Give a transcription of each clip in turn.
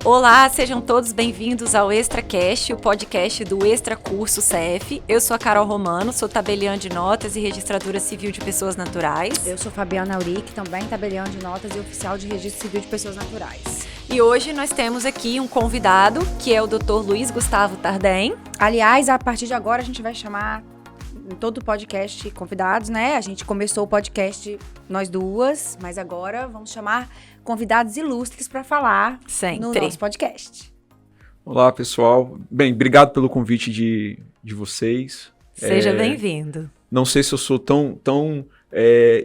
Olá, sejam todos bem-vindos ao ExtraCast, o podcast do Extra Curso CF. Eu sou a Carol Romano, sou tabeliã de notas e registradora civil de pessoas naturais. Eu sou Fabiana Auric, também tabeliã de notas e oficial de registro civil de pessoas naturais. E hoje nós temos aqui um convidado, que é o Dr. Luiz Gustavo Tardem. Aliás, a partir de agora a gente vai chamar em todo o podcast convidados, né? A gente começou o podcast nós duas, mas agora vamos chamar convidados ilustres para falar no nosso podcast. Olá, pessoal. Bem, obrigado pelo convite de vocês. Seja bem-vindo. Não sei se eu sou tão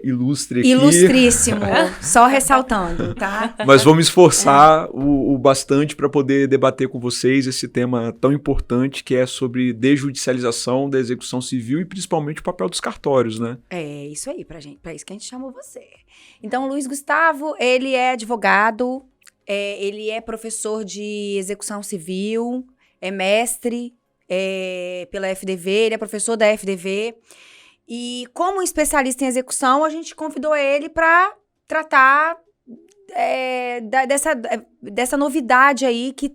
ilustre aqui. Ilustríssimo, só ressaltando, tá? Mas vou me esforçar o bastante para poder debater com vocês esse tema tão importante que é sobre desjudicialização da execução civil e principalmente o papel dos cartórios, né? É isso aí, pra isso que a gente chamou você. Então, Luiz Gustavo, ele é advogado, ele é professor de execução civil, é mestre pela FDV, ele é professor da FDV. E como especialista em execução, a gente convidou ele para tratar dessa novidade aí, que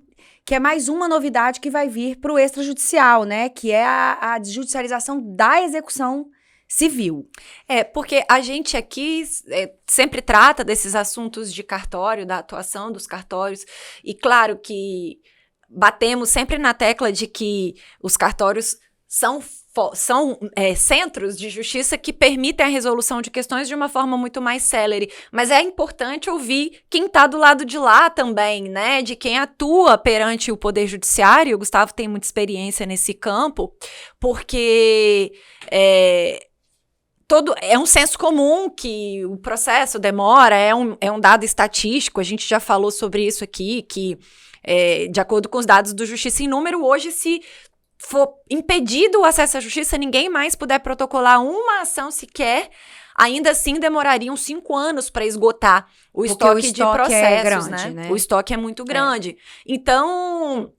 é mais uma novidade que vai vir para o extrajudicial, né? Que é a desjudicialização da execução civil. Porque a gente aqui sempre trata desses assuntos de cartório, da atuação dos cartórios, e claro que batemos sempre na tecla de que os cartórios são centros de justiça que permitem a resolução de questões de uma forma muito mais célere. Mas é importante ouvir quem está do lado de lá também, né? De quem atua perante o Poder Judiciário. O Gustavo tem muita experiência nesse campo, porque é um senso comum que o processo demora, é um dado estatístico, a gente já falou sobre isso aqui, que de acordo com os dados do Justiça em Número, hoje se for impedido o acesso à justiça, ninguém mais puder protocolar uma ação sequer, ainda assim demorariam 5 anos para esgotar o estoque de processos, né? O estoque é muito grande. Então,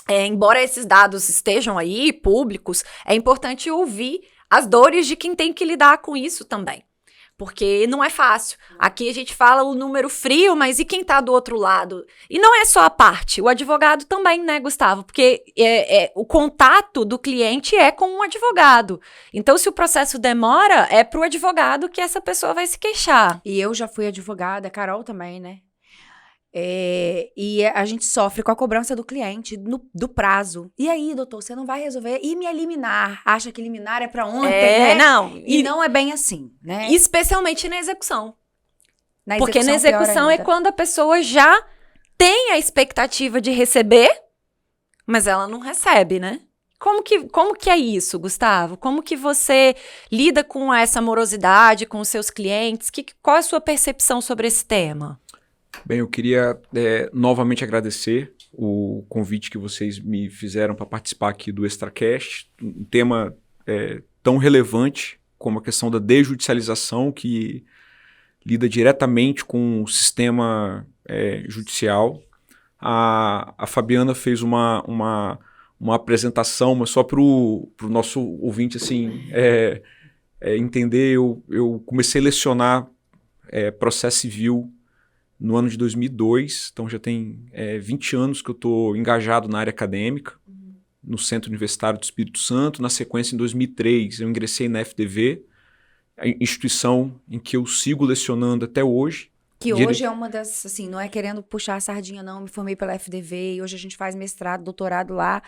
embora esses dados estejam aí, públicos, é importante ouvir as dores de quem tem que lidar com isso também. Porque não é fácil. Aqui a gente fala o número frio, mas e quem tá do outro lado? E não é só a parte, o advogado também, né, Gustavo? Porque o contato do cliente é com um advogado. Então, se o processo demora, é pro advogado que essa pessoa vai se queixar. E eu já fui advogada, a Carol também, né? E a gente sofre com a cobrança do cliente, do prazo. E aí, doutor, você não vai resolver? E me liminar? Acha que liminar é pra ontem, né? Não. E não é bem assim, né? Especialmente na execução. Porque na execução é quando a pessoa já tem a expectativa de receber, mas ela não recebe, né? Como que é isso, Gustavo? Como que você lida com essa morosidade com os seus clientes? Qual é a sua percepção sobre esse tema? Bem, eu queria novamente agradecer o convite que vocês me fizeram para participar aqui do ExtraCast, um tema tão relevante como a questão da desjudicialização, que lida diretamente com o sistema judicial. A Fabiana fez uma apresentação, mas só para o nosso ouvinte assim, entender, eu comecei a lecionar processo civil no ano de 2002, então já tem 20 anos que eu estou engajado na área acadêmica, no Centro Universitário do Espírito Santo. Na sequência, em 2003, eu ingressei na FDV, a instituição em que eu sigo lecionando até hoje. Que hoje é uma das, assim, não é querendo puxar a sardinha não, me formei pela FDV e hoje a gente faz mestrado, doutorado lá,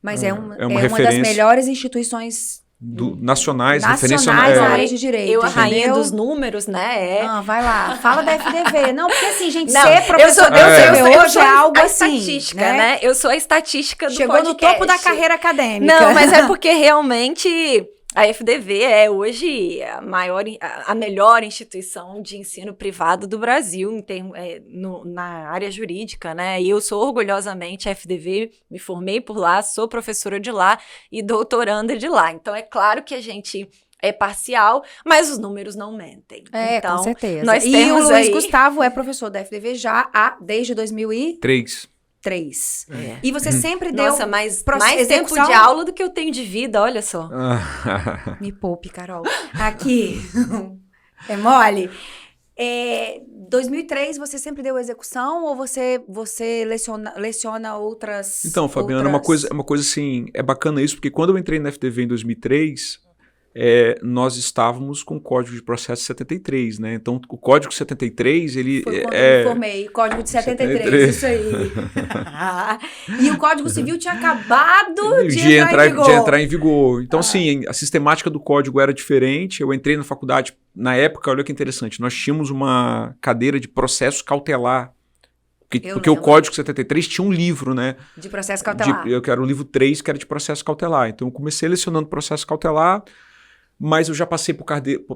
mas é uma das melhores instituições nacionais, referência na área de direito. Eu, a rainha dos números, né? Vai lá, fala da FDV. Não, porque assim, gente, não, ser professor da FDV hoje é algo assim, estatística, né? Eu sou a estatística do Chegou podcast. no topo da carreira acadêmica. Não, mas é porque realmente a FDV é hoje a melhor instituição de ensino privado do Brasil na área jurídica, né? E eu sou orgulhosamente a FDV, me formei por lá, sou professora de lá e doutoranda de lá. Então, é claro que a gente é parcial, mas os números não mentem. Então, com certeza. Nós e temos o Luiz Gustavo é professor da FDV já desde 2003. E você sempre deu mais execução? tempo de aula do que eu tenho de vida, olha só. Me poupe, Carol. Aqui, é mole. 2003 você sempre deu execução ou você leciona outras... Então, Fabiana, é uma coisa assim, é bacana isso, porque quando eu entrei na FDV em 2003, nós estávamos com o Código de Processo 73, né? Então, o Código 73, ele... Foi quando eu me formei, Código de 73, isso aí. E o Código Civil tinha acabado de entrar em vigor. Então, assim, a sistemática do Código era diferente. Eu entrei na faculdade, na época, olha que interessante, nós tínhamos uma cadeira de processo cautelar. Porque o Código 73 tinha um livro, né? De processo cautelar. Eu quero o livro 3, que era de processo cautelar. Então, eu comecei lecionando processo cautelar, mas eu já passei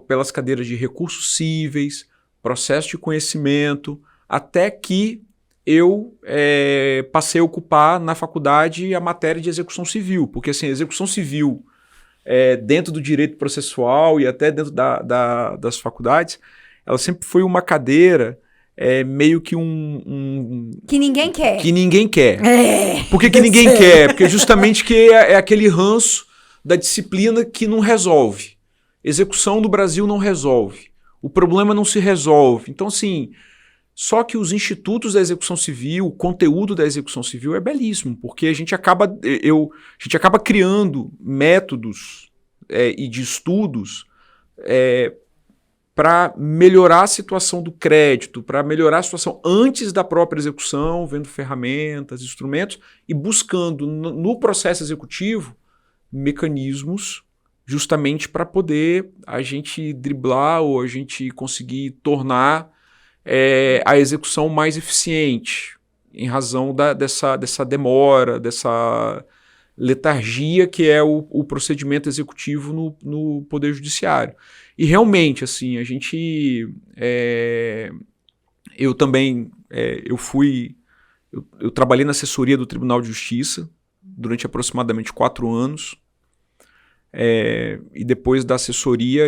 pelas cadeiras de recursos cíveis, processo de conhecimento, até que eu passei a ocupar na faculdade a matéria de execução civil. Porque, assim, a execução civil, dentro do direito processual e até dentro das faculdades, ela sempre foi uma cadeira... meio que que ninguém quer. Que ninguém quer. Por que ninguém quer? Porque justamente que é aquele ranço da disciplina que não resolve. Execução do Brasil não resolve. O problema não se resolve. Então, assim, só que os institutos da execução civil, o conteúdo da execução civil é belíssimo, porque a gente acaba criando métodos e de estudos para melhorar a situação do crédito, para melhorar a situação antes da própria execução, vendo ferramentas, instrumentos e buscando no processo executivo mecanismos justamente para poder a gente driblar ou a gente conseguir tornar a execução mais eficiente em razão dessa demora, dessa letargia que é o procedimento executivo no Poder Judiciário. E realmente, assim, a gente... eu também... Eu trabalhei na assessoria do Tribunal de Justiça durante aproximadamente 4 anos. E depois da assessoria,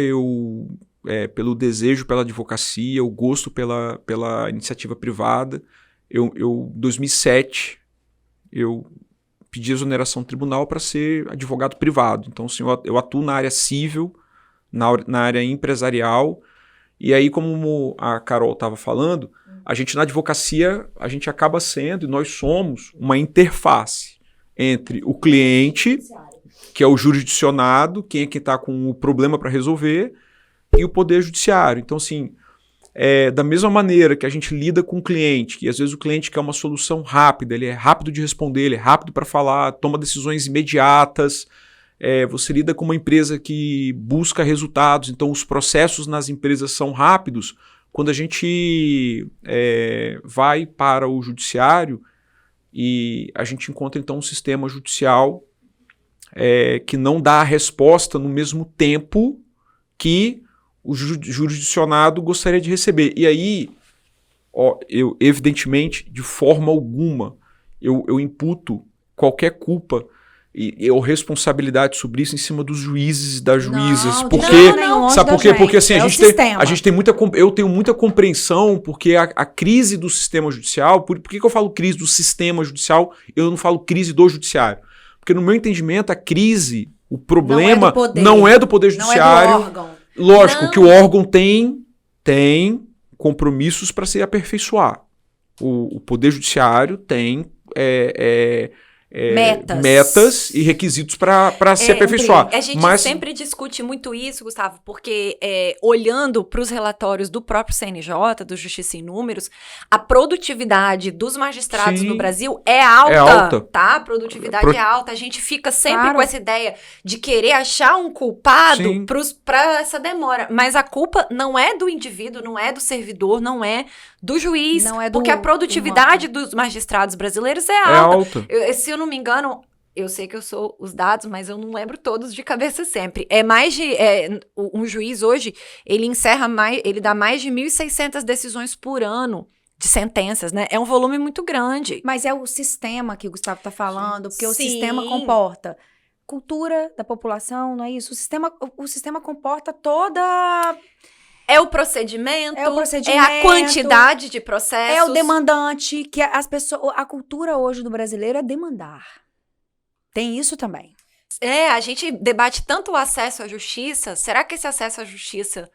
pelo desejo pela advocacia, o gosto pela iniciativa privada, em 2007, eu pedi exoneração do tribunal para ser advogado privado. Então, assim, eu atuo na área civil, na área empresarial, e aí, como a Carol estava falando, a gente na advocacia, a gente acaba sendo, e nós somos, uma interface entre o cliente, que é o jurisdicionado, quem é que está com o problema para resolver, e o Poder Judiciário. Então, assim, da mesma maneira que a gente lida com o cliente, que às vezes o cliente quer uma solução rápida, ele é rápido de responder, ele é rápido para falar, toma decisões imediatas, você lida com uma empresa que busca resultados, então os processos nas empresas são rápidos. Quando a gente vai para o judiciário e a gente encontra então um sistema judicial que não dá a resposta no mesmo tempo que o jurisdicionado gostaria de receber. E aí, eu evidentemente, de forma alguma, eu imputo qualquer culpa ou responsabilidade sobre isso em cima dos juízes e das juízes. Sabe por quê? Porque assim, eu tenho muita compreensão, porque a crise do sistema judicial, por que eu falo crise do sistema judicial, eu não falo crise do judiciário? Porque no meu entendimento, a crise, o problema não é do Poder Judiciário. Não é do órgão. Lógico que o órgão tem compromissos para se aperfeiçoar. O Poder Judiciário tem metas e requisitos para se aperfeiçoar. A gente sempre discute muito isso, Gustavo, porque olhando para os relatórios do próprio CNJ, do Justiça em Números, a produtividade dos magistrados no Brasil é alta, tá? A produtividade é alta. A gente fica sempre com essa ideia de querer achar um culpado para essa demora. Mas a culpa não é do indivíduo, não é do servidor, não é do juiz, porque a produtividade dos magistrados brasileiros é alta. Se eu não me engano, eu sei que eu sou os dados, mas eu não lembro todos de cabeça sempre. Um juiz hoje, ele dá mais de 1.600 decisões por ano de sentenças, né? É um volume muito grande. Mas é o sistema que o Gustavo está falando, porque o sistema comporta cultura da população, não é isso? O sistema comporta toda... É o procedimento, é a quantidade de processos. É o demandante, que a cultura hoje do brasileiro é demandar. Tem isso também. A gente debate tanto o acesso à justiça. Será que esse acesso à justiça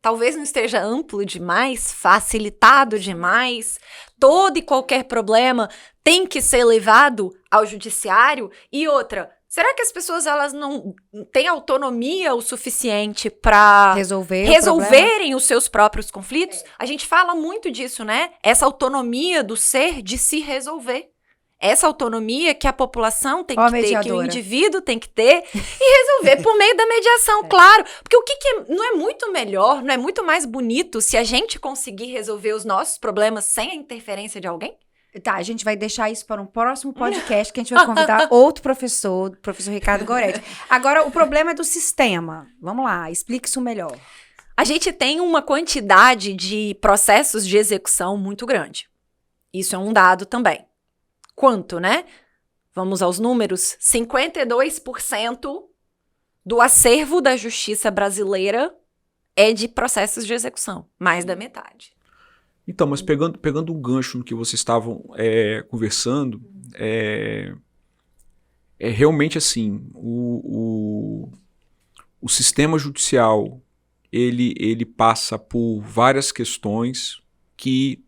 talvez não esteja amplo demais, facilitado demais, todo e qualquer problema tem que ser levado ao judiciário? E outra, será que as pessoas elas não têm autonomia o suficiente para resolverem os seus próprios conflitos? A gente fala muito disso, né? Essa autonomia do ser de se resolver. Essa autonomia que a população tem que ter, que o indivíduo tem que ter e resolver por meio da mediação, claro. Porque o que não é muito melhor, não é muito mais bonito se a gente conseguir resolver os nossos problemas sem a interferência de alguém? Tá, a gente vai deixar isso para um próximo podcast que a gente vai convidar outro professor, o professor Ricardo Goretti. Agora, o problema é do sistema. Vamos lá, explique isso melhor. A gente tem uma quantidade de processos de execução muito grande. Isso é um dado também. Quanto, né? Vamos aos números. 52% do acervo da justiça brasileira é de processos de execução. Mais da metade. Então, mas pegando um gancho no que vocês estavam conversando, é realmente assim, o sistema judicial, ele passa por várias questões que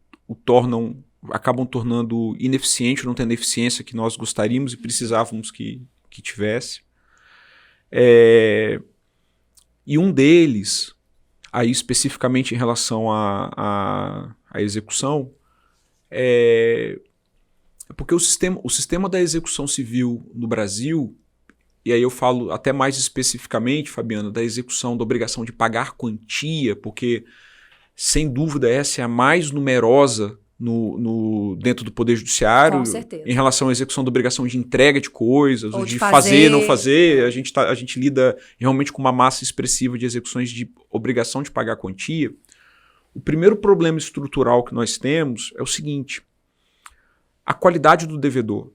acabam tornando ineficiente, não tendo a eficiência que nós gostaríamos e precisávamos que tivesse. E um deles, aí especificamente em relação à execução, é porque o sistema da execução civil no Brasil, e aí eu falo até mais especificamente, Fabiana, da execução da obrigação de pagar quantia, porque sem dúvida essa é a mais numerosa dentro do Poder Judiciário, em relação à execução da obrigação de entrega de coisas, ou de fazer, não fazer. A gente lida realmente com uma massa expressiva de execuções de obrigação de pagar quantia. O primeiro problema estrutural que nós temos é o seguinte: a qualidade do devedor.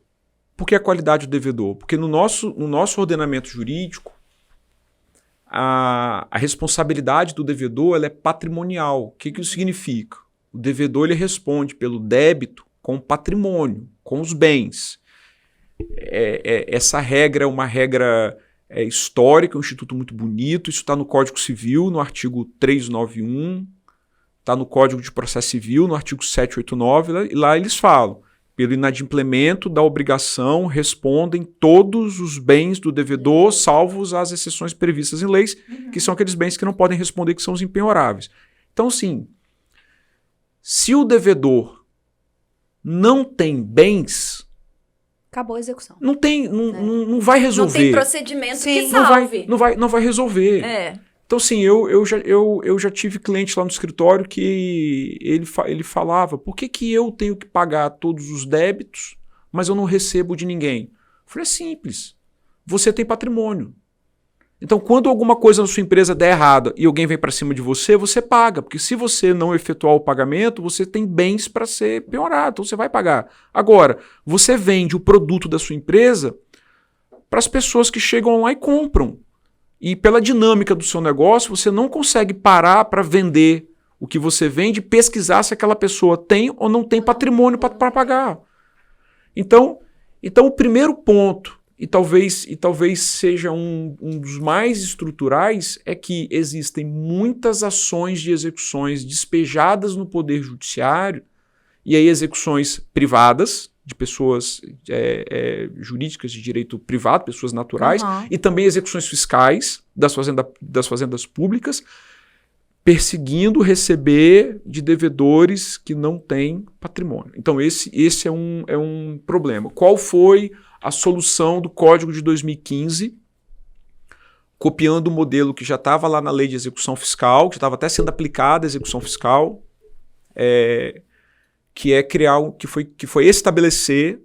Por que a qualidade do devedor? Porque no nosso ordenamento jurídico, a responsabilidade do devedor ela é patrimonial. O que isso significa? O devedor ele responde pelo débito com o patrimônio, com os bens. Essa regra é uma regra histórica, um instituto muito bonito. Isso está no Código Civil, no artigo 391, está no Código de Processo Civil, no artigo 789, e lá eles falam: pelo inadimplemento da obrigação respondem todos os bens do devedor, salvos as exceções previstas em leis, que são aqueles bens que não podem responder, que são os impenhoráveis. Então, sim, se o devedor não tem bens, acabou a execução. Não vai resolver. Não tem procedimento que salve. Não vai resolver. Então, assim, eu já tive cliente lá no escritório que ele falava: por que eu tenho que pagar todos os débitos, mas eu não recebo de ninguém? Eu falei: é simples. Você tem patrimônio. Então, quando alguma coisa na sua empresa der errada e alguém vem para cima de você, você paga. Porque se você não efetuar o pagamento, você tem bens para ser penhorado, então você vai pagar. Agora, você vende o produto da sua empresa para as pessoas que chegam lá e compram. E pela dinâmica do seu negócio, você não consegue parar para vender o que você vende e pesquisar se aquela pessoa tem ou não tem patrimônio para pagar. Então, o primeiro ponto, e talvez seja um dos mais estruturais, é que existem muitas ações de execuções despejadas no Poder Judiciário, e aí execuções privadas, de pessoas jurídicas de direito privado, pessoas naturais, e também execuções fiscais das fazendas públicas, perseguindo receber de devedores que não têm patrimônio. Então esse é um problema. Qual foi a solução do Código de 2015, copiando o modelo que já estava lá na Lei de Execução Fiscal, que estava até sendo aplicada a execução fiscal, que foi estabelecer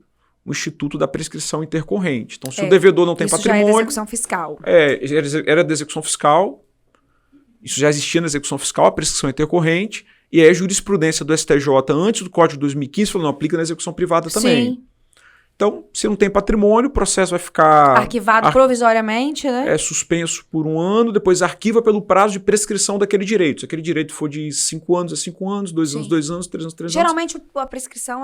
o Instituto da Prescrição Intercorrente. Então, se o devedor não tem patrimônio... Isso já é da execução fiscal. Era da execução fiscal, isso já existia na execução fiscal, a prescrição intercorrente, e aí a jurisprudência do STJ, antes do Código de 2015, falou: não, aplica na execução privada também. Sim. Então, se não tem patrimônio, o processo vai ficar... Arquivado provisoriamente, né? suspenso por 1 ano, depois arquiva pelo prazo de prescrição daquele direito. Se aquele direito for de 5 anos a 5 anos, 2 anos, 2 anos, 3 anos, 3 anos. Geralmente a prescrição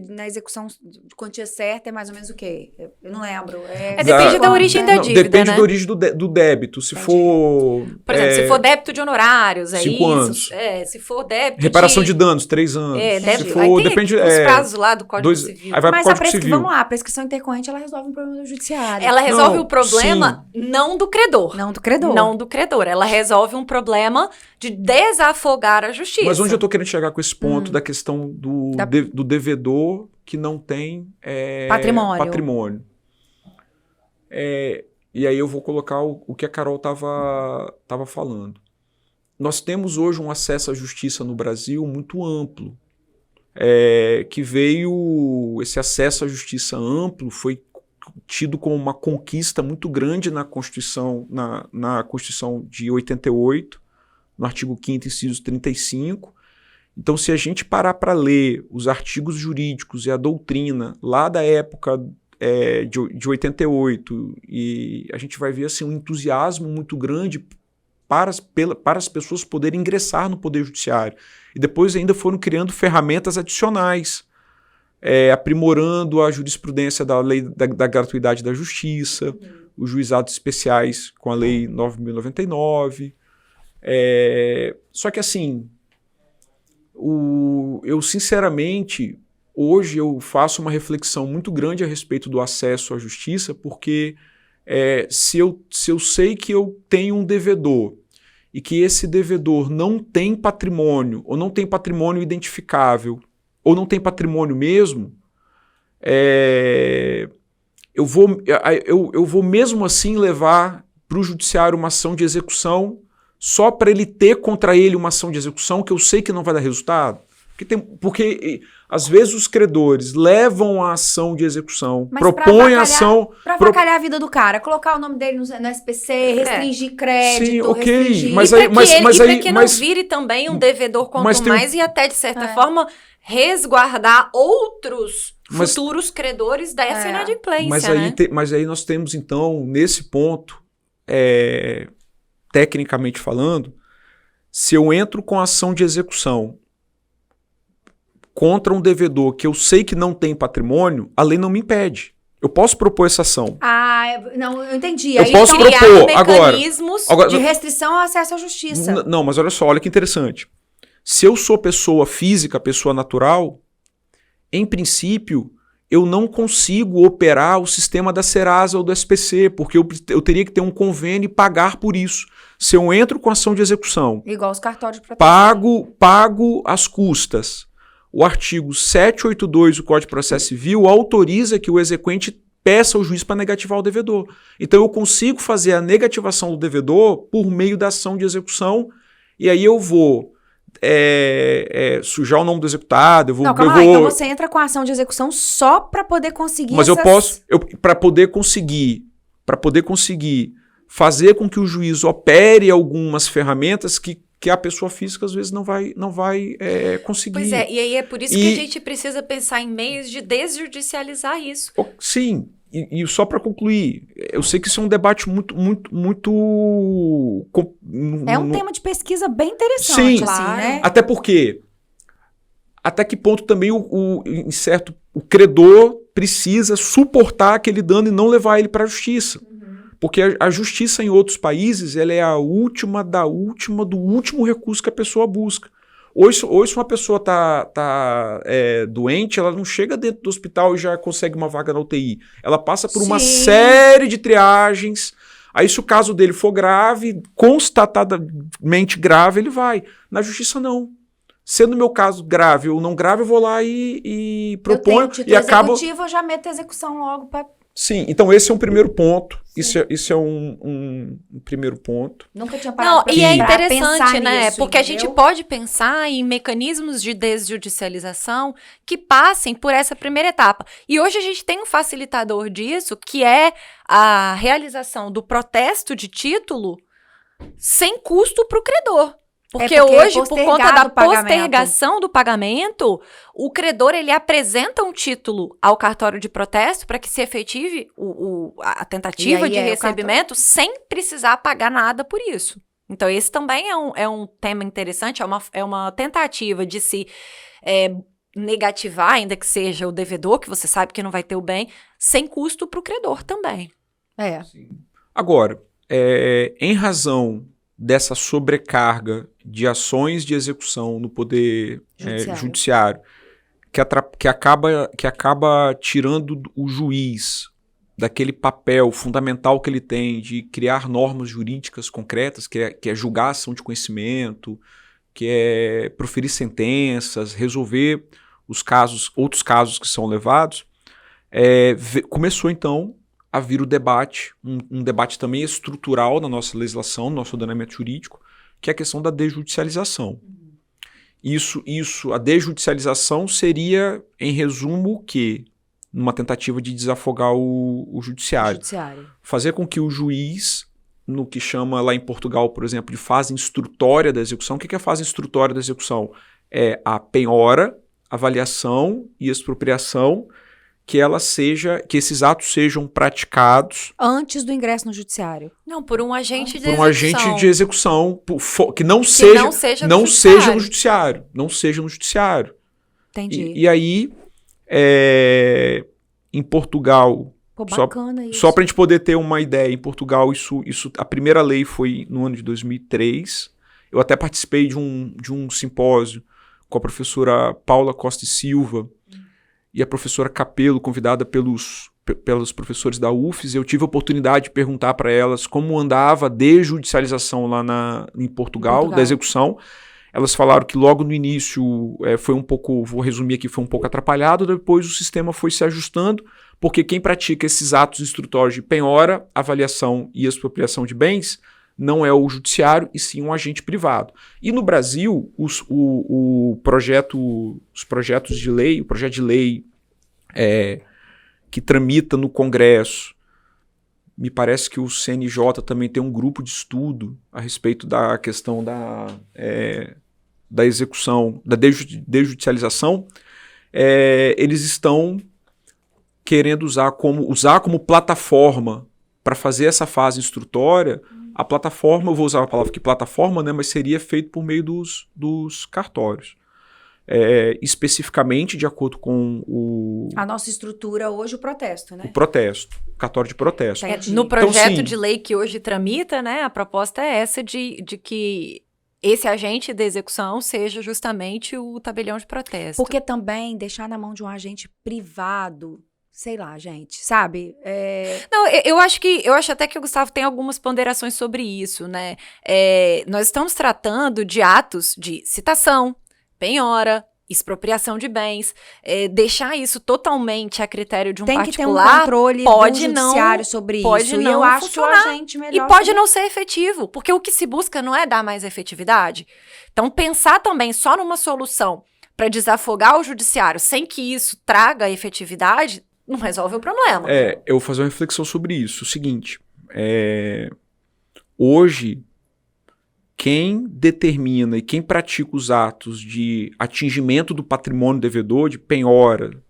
na execução de quantia certa é mais ou menos o quê? Eu não lembro. Depende da origem da dívida, depende né? da origem do débito. Se for... Por exemplo, se for débito de honorários, 5 anos. Se for débito reparação de danos, 3 anos. Débito. Se for, depende... os prazos lá do Código Civil. Aí vai pro Código Civil. Vamos lá, a prescrição intercorrente, ela resolve um problema do judiciário. Ela resolve o problema não do credor. Não do credor. Não do credor. Ela resolve um problema de desafogar a justiça. Mas onde eu tô querendo chegar com esse ponto da questão do devedor que não tem patrimônio. E aí eu vou colocar o que a Carol tava falando. Nós temos hoje um acesso à justiça no Brasil muito amplo. Que veio, esse acesso à justiça amplo foi tido como uma conquista muito grande na Constituição, na Constituição de 88, no artigo 5º, inciso 35. Então, se a gente parar para ler os artigos jurídicos e a doutrina lá da época de 88, e a gente vai ver assim, um entusiasmo muito grande para as pessoas poderem ingressar no Poder Judiciário. E depois ainda foram criando ferramentas adicionais, aprimorando a jurisprudência da lei da gratuidade da justiça, os juizados especiais com a lei 9.099. Só que assim, eu sinceramente, hoje eu faço uma reflexão muito grande a respeito do acesso à justiça, porque se eu sei que eu tenho um devedor e que esse devedor não tem patrimônio, ou não tem patrimônio identificável, ou não tem patrimônio mesmo, eu vou mesmo assim levar para o judiciário uma ação de execução só para ele ter contra ele uma ação de execução que eu sei que não vai dar resultado? Porque às vezes os credores levam a ação de execução, propõem a ação... Para avacalhar a vida do cara, colocar o nome dele no SPC, restringir crédito, sim, ok, restringir... mas para que não vire também um devedor quanto mais e até, de certa forma, resguardar outros futuros credores dessa inadimplência, mas aí nós temos, então, nesse ponto, tecnicamente falando, se eu entro com ação de execução contra um devedor que eu sei que não tem patrimônio, a lei não me impede. Eu posso propor essa ação. Não, eu entendi. Eu posso propor mecanismos agora, de restrição ao acesso à justiça. Não, mas olha só, olha que interessante. Se eu sou pessoa física, pessoa natural, em princípio, eu não consigo operar o sistema da Serasa ou do SPC, porque eu teria que ter um convênio e pagar por isso. Se eu entro com ação de execução, igual os cartórios de proteção, pago as custas. O artigo 782 do Código de Processo Civil autoriza que o exequente peça ao juiz para negativar o devedor. Então eu consigo fazer a negativação do devedor por meio da ação de execução, e aí eu vou sujar o nome do executado. Então você entra com a ação de execução só para poder conseguir para poder conseguir fazer com que o juiz opere algumas ferramentas que a pessoa física às vezes não vai conseguir. Pois e aí é por isso que a gente precisa pensar em meios de desjudicializar isso. Sim, e só para concluir, eu sei que isso é um debate muito um tema de pesquisa bem interessante. Sim, claro, né? Até porque, até que ponto também o credor precisa suportar aquele dano e não levar ele para a justiça. Porque a justiça em outros países ela é a última do último recurso que a pessoa busca. Hoje se uma pessoa está doente, ela não chega dentro do hospital e já consegue uma vaga na UTI. Ela passa por uma série de triagens. Aí se o caso dele for grave, constatadamente grave, ele vai. Na justiça não. Sendo o meu caso grave ou não grave, eu vou lá e proponho. E acabo... executivo, eu já meto a execução logo para... Sim, então esse é um primeiro ponto. Isso é um primeiro ponto. Nunca tinha parado e é interessante, né? Nisso, porque entendeu? a gente pode pensar em mecanismos de desjudicialização que passem por essa primeira etapa. E hoje a gente tem um facilitador disso, que é a realização do protesto de título sem custo para o credor. Porque hoje, por conta da postergação do pagamento, o credor ele apresenta um título ao cartório de protesto para que se efetive a tentativa de recebimento sem precisar pagar nada por isso. Então, esse também é um tema interessante, é uma tentativa de se negativar, ainda que seja o devedor, que você sabe que não vai ter o bem, sem custo para o credor também. Sim. Agora, em razão dessa sobrecarga de ações de execução no poder judiciário que acaba tirando o juiz daquele papel fundamental que ele tem de criar normas jurídicas concretas, que é julgar ação de conhecimento, que é proferir sentenças, resolver outros casos que são levados, começou então a vir o debate, um debate também estrutural na nossa legislação, no nosso ordenamento jurídico, que é a questão da desjudicialização. A desjudicialização seria, em resumo, o quê? Numa tentativa de desafogar o judiciário. Fazer com que o juiz, no que chama lá em Portugal, por exemplo, de fase instrutória da execução. O que é a fase instrutória da execução? É a penhora, avaliação e expropriação, que esses atos sejam praticados antes do ingresso no judiciário. Não, por um agente de execução. Por um agente de execução que não seja no judiciário. Não seja no judiciário. Entendi. E aí, em Portugal, só para a gente poder ter uma ideia, em Portugal, a primeira lei foi no ano de 2003. Eu até participei de um simpósio com a professora Paula Costa e Silva, e a professora Capello, convidada pelos professores da UFES, eu tive a oportunidade de perguntar para elas como andava a desjudicialização lá em Portugal, da execução. Elas falaram que logo no início foi um pouco, vou resumir aqui, foi um pouco atrapalhado, depois o sistema foi se ajustando, porque quem pratica esses atos instrutórios de penhora, avaliação e expropriação de bens não é o judiciário, e sim um agente privado. E no Brasil, os projetos de lei, o projeto de lei que tramita no Congresso, me parece que o CNJ também tem um grupo de estudo a respeito da questão da execução, da desjudicialização, eles estão querendo usar como plataforma para fazer essa fase instrutória. A plataforma, eu vou usar a palavra que plataforma, né, mas seria feito por meio dos cartórios. Especificamente de acordo com a nossa estrutura hoje, o protesto, né? O protesto, o cartório de protesto. No projeto de lei que hoje tramita, né, a proposta é essa de que esse agente de execução seja justamente o tabelião de protesto. Porque também deixar na mão de um agente privado, sei lá, gente, sabe? Não, eu acho até que o Gustavo tem algumas ponderações sobre isso, né? Nós estamos tratando de atos de citação, penhora, expropriação de bens, deixar isso totalmente a critério de um particular. Tem que ter um controle do judiciário sobre isso. E eu acho que o agente melhor. E pode não ser efetivo, porque o que se busca não é dar mais efetividade. Então, pensar também só numa solução para desafogar o judiciário sem que isso traga efetividade não resolve o problema. Eu vou fazer uma reflexão sobre isso. O seguinte, hoje, quem determina e quem pratica os atos de atingimento do patrimônio devedor, de penhora,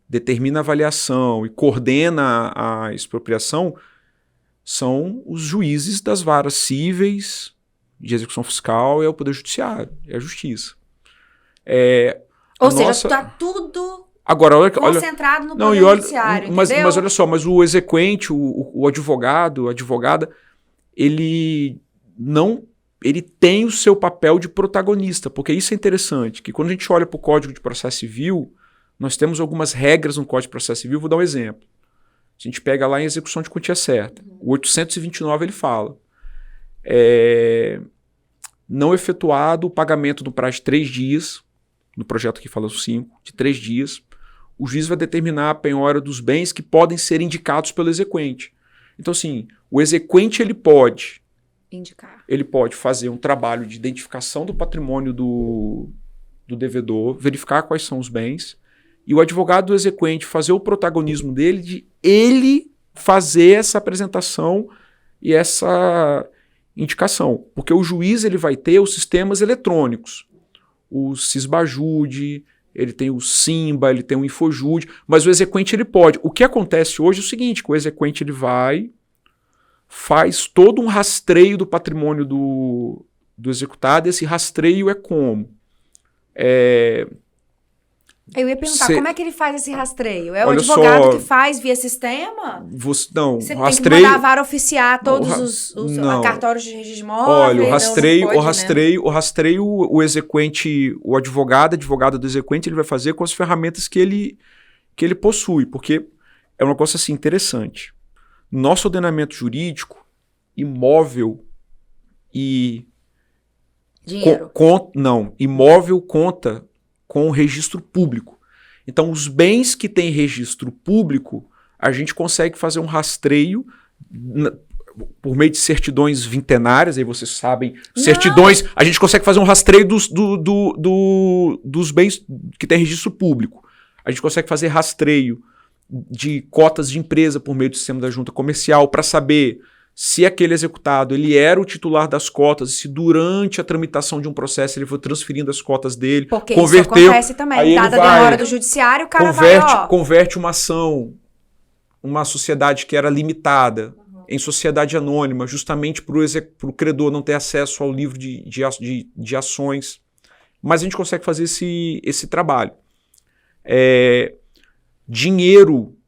determina a avaliação e coordena a expropriação, são os juízes das varas cíveis, de execução fiscal, é o Poder Judiciário, é a Justiça. Ou seja, está tudo... Agora, concentrado no Poder Judiciário, entendeu? Mas olha só, mas o exequente, o advogado, a advogada, ele tem o seu papel de protagonista, porque isso é interessante, que quando a gente olha para o Código de Processo Civil, nós temos algumas regras no Código de Processo Civil, vou dar um exemplo. A gente pega lá em execução de quantia certa, o 829 ele fala, não efetuado o pagamento no prazo de 3 dias, no projeto que fala 5, de 3 dias, o juiz vai determinar a penhora dos bens que podem ser indicados pelo exequente. Então, assim, o exequente ele pode fazer um trabalho de identificação do patrimônio do devedor, verificar quais são os bens, e o advogado do exequente fazer o protagonismo dele de ele fazer essa apresentação e indicação. Porque o juiz ele vai ter os sistemas eletrônicos. O Cisbajude, ele tem o Simba, ele tem o Infojude, mas o exequente ele pode. O que acontece hoje é o seguinte, que o exequente ele faz todo um rastreio do patrimônio do executado, e esse rastreio é como? Eu ia perguntar, como é que ele faz esse rastreio? É o Olha advogado só, que faz via sistema? Não, Você rastreio, tem que mandar a vara oficiar todos os não. cartórios de registro de imóveis? Olha, o rastreio, o exequente, o advogado do exequente, ele vai fazer com as ferramentas que ele possui, porque é um negócio assim interessante. Nosso ordenamento jurídico, imóvel e... Dinheiro. Imóvel conta com o registro público. Então, os bens que têm registro público, a gente consegue fazer um rastreio por meio de certidões vintenárias, aí vocês sabem, certidões, a gente consegue fazer um rastreio dos bens que têm registro público. A gente consegue fazer rastreio de cotas de empresa por meio do sistema da junta comercial para saber se aquele executado ele era o titular das cotas e se durante a tramitação de um processo ele foi transferindo as cotas dele, porque converteu, isso acontece também, dada a demora do judiciário, o cara converte uma ação, uma sociedade que era limitada em sociedade anônima, justamente para o credor não ter acesso ao livro de ações. Mas a gente consegue fazer esse trabalho. Dinheiro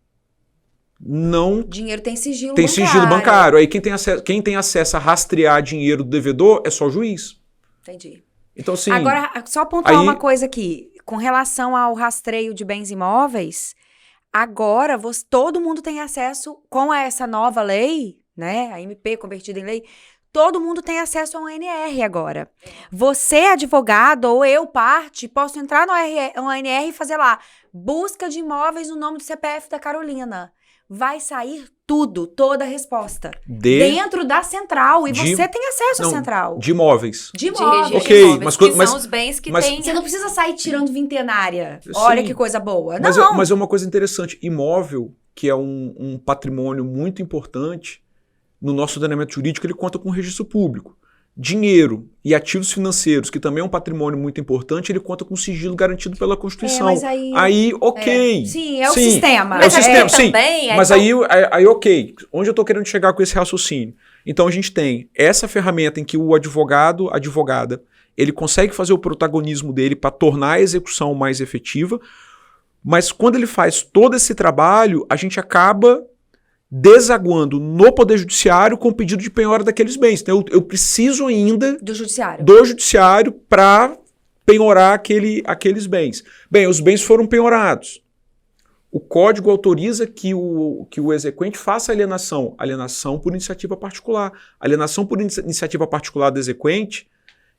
tem sigilo tem bancário. sigilo bancário. Aí quem tem acesso a rastrear dinheiro do devedor é só o juiz. Entendi. Então, assim, agora, só pontuar uma coisa aqui. Com relação ao rastreio de bens imóveis, agora todo mundo tem acesso, com essa nova lei, né? A MP convertida em lei, todo mundo tem acesso ao ANR agora. Você, advogado, ou eu, parte, posso entrar no ANR e fazer lá, busca de imóveis no nome do CPF da Carolina. Vai sair tudo, toda a resposta. Dentro da central. E você tem acesso à central. De imóveis. De imóveis. Ok, mas são os bens que tem. Você não precisa sair tirando vintenária. Olha que coisa boa. Mas é uma coisa interessante. Imóvel, que é um patrimônio muito importante, no nosso ordenamento jurídico, ele conta com registro público. Dinheiro e ativos financeiros, que também é um patrimônio muito importante, ele conta com sigilo garantido pela Constituição. Mas aí ok. Sim, é o sistema. É o sistema, sim. Também, mas aí, ok. Onde eu estou querendo chegar com esse raciocínio? Então, a gente tem essa ferramenta em que o advogada, ele consegue fazer o protagonismo dele para tornar a execução mais efetiva, mas quando ele faz todo esse trabalho, a gente acaba desaguando no Poder Judiciário com o pedido de penhora daqueles bens. Então, eu preciso ainda do Judiciário para penhorar aqueles bens. Bem, os bens foram penhorados. O Código autoriza que o exequente faça alienação por iniciativa particular. A alienação por iniciativa particular do exequente,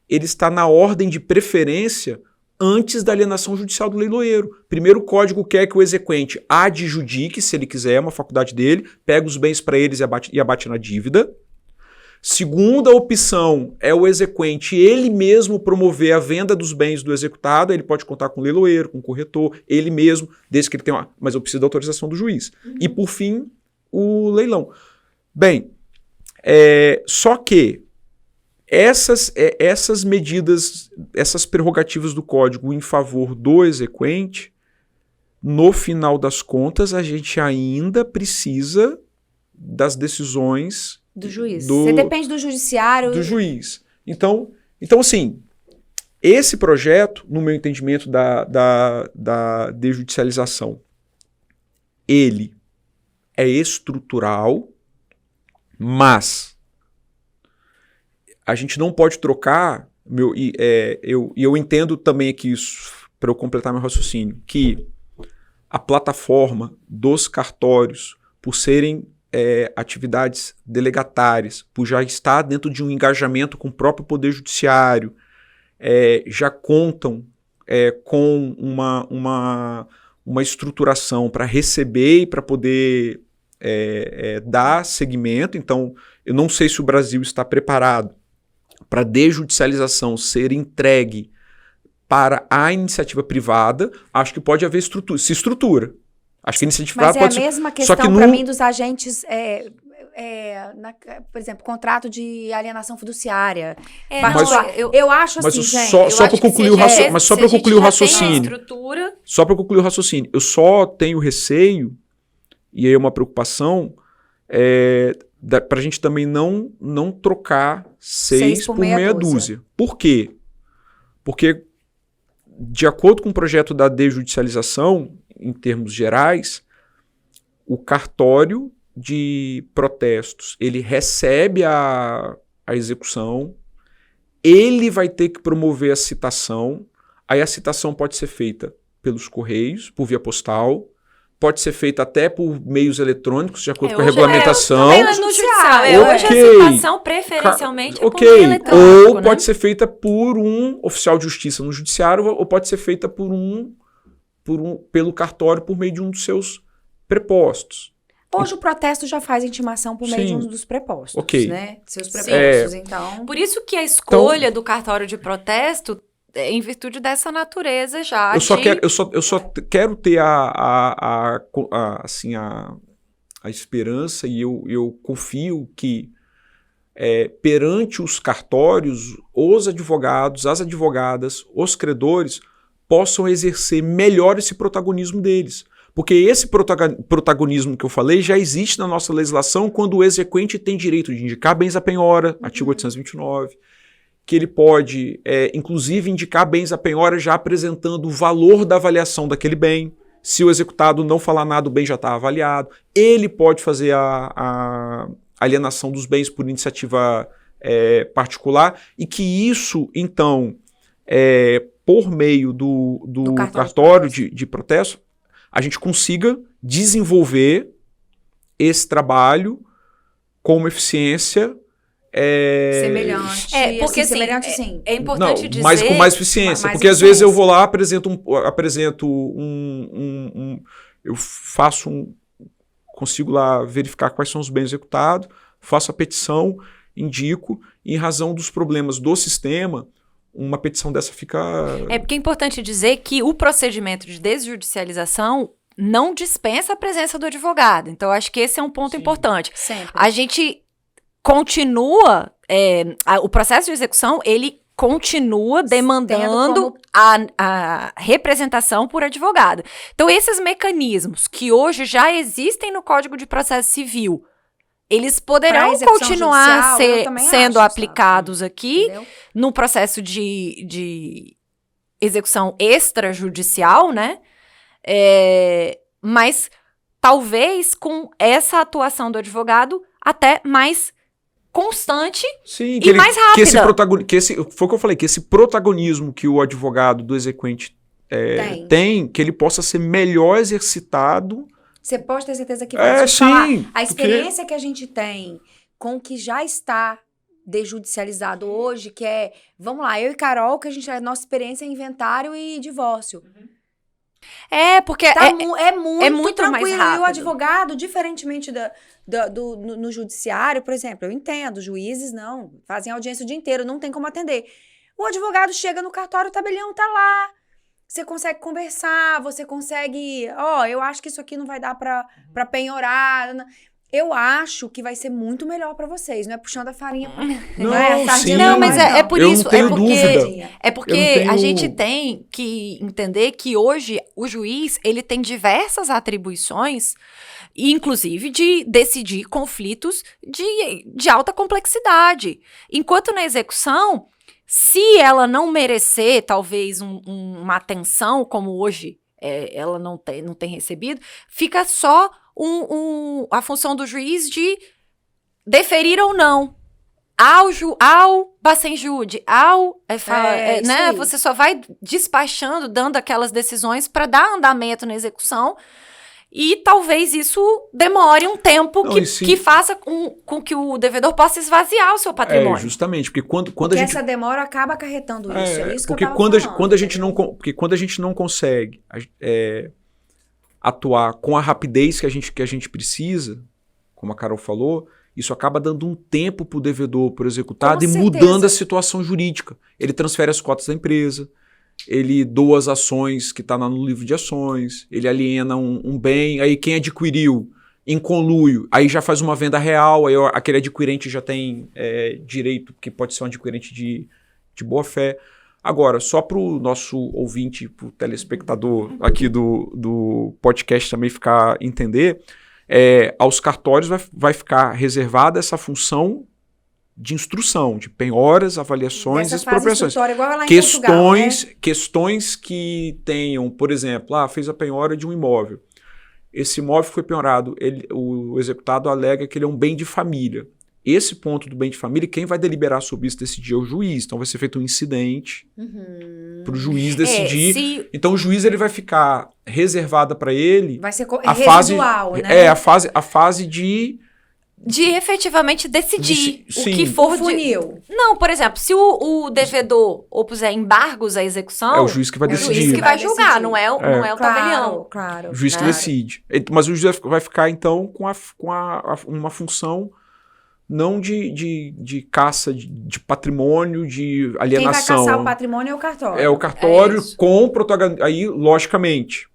ele está na ordem de preferência antes da alienação judicial do leiloeiro. Primeiro, o código quer que o exequente adjudique, se ele quiser, é uma faculdade dele, pega os bens para eles e abate na dívida. Segunda opção é o exequente ele mesmo promover a venda dos bens do executado, ele pode contar com o leiloeiro, com o corretor, ele mesmo, desde que ele tenha mas eu preciso da autorização do juiz. E, por fim, o leilão. Bem, só que essas medidas, essas prerrogativas do código em favor do exequente, no final das contas, a gente ainda precisa das decisões do juiz. Você depende do judiciário. Do juiz. Então, assim, esse projeto, no meu entendimento da desjudicialização, ele é estrutural, mas a gente não pode trocar, eu entendo também aqui isso, para eu completar meu raciocínio, que a plataforma dos cartórios, por serem atividades delegatárias, por já estar dentro de um engajamento com o próprio Poder Judiciário, já contam com uma estruturação para receber e para poder dar seguimento. Então, eu não sei se o Brasil está preparado para a desjudicialização ser entregue para a iniciativa privada. Acho que pode haver estrutura. Acho que a iniciativa privada pode ser... Mas é a mesma questão para mim dos agentes por exemplo, contrato de alienação fiduciária. Mas- Eu acho Mas assim, gente. só para concluir o raciocínio. Mas só para concluir o raciocínio. Estrutura, Só para concluir o raciocínio. Eu só tenho receio, e aí é uma preocupação, para a gente também não trocar 6 por meia dúzia. Por quê? Porque, de acordo com o projeto da desjudicialização, em termos gerais, o cartório de protestos, ele recebe a execução, ele vai ter que promover a citação, aí a citação pode ser feita pelos correios, por via postal, pode ser feita até por meios eletrônicos, de acordo com a regulamentação. No judicial. Hoje Ok. a citação preferencialmente é por meio eletrônico, ou né? pode ser feita por um oficial de justiça no judiciário, ou pode ser feita pelo cartório por meio de um dos seus prepostos. Hoje o protesto já faz intimação por meio de um dos prepostos, Ok. né? Seus prepostos, então... Por isso que a escolha do cartório de protesto é em virtude dessa natureza já. Eu só quero ter assim, a esperança, e eu confio que perante os cartórios, os advogados, as advogadas, os credores possam exercer melhor esse protagonismo deles. Porque esse protagonismo que eu falei já existe na nossa legislação quando o exequente tem direito de indicar bens à penhora, artigo 829, que ele pode, inclusive, indicar bens à penhora já apresentando o valor da avaliação daquele bem. Se o executado não falar nada, o bem já está avaliado. Ele pode fazer a alienação dos bens por iniciativa particular, e que isso, então, por meio do cartório de protesto, a gente consiga desenvolver esse trabalho com uma eficiência semelhante. Porque assim, semelhante, sim. É importante dizer... Mas com mais eficiência. Porque às vezes eu vou lá, apresento eu consigo lá verificar quais são os bens executados, faço a petição, indico, e em razão dos problemas do sistema, uma petição dessa fica... Porque é importante dizer que o procedimento de desjudicialização não dispensa a presença do advogado. Então, eu acho que esse é um ponto importante. Sempre. A gente continua... o processo de execução, ele continua demandando a representação por advogado. Então, esses mecanismos que hoje já existem no Código de Processo Civil, eles poderão continuar sendo aplicados aqui, entendeu? No processo de execução extrajudicial, né? Mas talvez com essa atuação do advogado até mais constante. Sim, e mais rápida. Foi o que eu falei, que esse protagonismo que o advogado do exequente tem, que ele possa ser melhor exercitado. Você pode ter certeza que vai sim, falar. A experiência que a gente tem com o que já está desjudicializado hoje, que vamos lá, eu e Carol, que a nossa experiência é inventário e divórcio. Porque é muito tranquilo. mais e rápido. o advogado, diferentemente no judiciário, por exemplo, eu entendo, juízes não, fazem audiência o dia inteiro, não tem como atender. O advogado chega no cartório, o tabelião tá lá. Você consegue conversar, você consegue... eu acho que isso aqui não vai dar pra penhorar. Eu acho que vai ser muito melhor pra vocês. Não é puxando a farinha. Mas é por isso. Não tenho dúvida. É porque a gente tem que entender que hoje o juiz, ele tem diversas atribuições, inclusive de decidir conflitos de alta complexidade. Enquanto na execução... Se ela não merecer, talvez, uma atenção, como hoje ela não tem recebido, fica só a função do juiz de ou não ao Bacenjude, né? Você só vai despachando, dando aquelas decisões para dar andamento na execução. E talvez isso demore um tempo que faça com que o devedor possa esvaziar o seu patrimônio. Justamente, porque quando a gente... essa demora acaba acarretando isso. É isso porque que eu tava falando. Porque quando a gente não consegue atuar com a rapidez que a gente precisa, como a Carol falou, isso acaba dando um tempo para o devedor, para o executado, e mudando a situação jurídica. Ele transfere as cotas da empresa, ele doa as ações que está no livro de ações, ele aliena um bem, aí quem adquiriu em conluio, aí já faz uma venda real, aí aquele adquirente já tem direito, que pode ser um adquirente de boa-fé. Agora, só para o nosso ouvinte, para o telespectador aqui do podcast também entender, aos cartórios vai ficar reservada essa função de instrução, de penhoras, avaliações e expropriações. Igual lá em Portugal, né? Questões que tenham, por exemplo, fez a penhora de um imóvel. Esse imóvel foi penhorado, o executado alega que ele é um bem de família. Esse ponto do bem de família, quem vai deliberar sobre isso decidir é o juiz. Então vai ser feito um incidente para o juiz decidir. Então o juiz ele vai ficar reservada para ele. Vai ser residual, né? A fase de efetivamente decidir sim, o que for funil. Não, por exemplo, se o devedor opuser embargos à execução... É o juiz que vai decidir. É o juiz que vai julgar, não é o tabelião. Claro. O juiz que decide. Mas o juiz vai ficar, então, com uma função não de caça de patrimônio, de alienação. Quem vai caçar o patrimônio é o cartório. É o cartório com protagonismo. Aí, logicamente...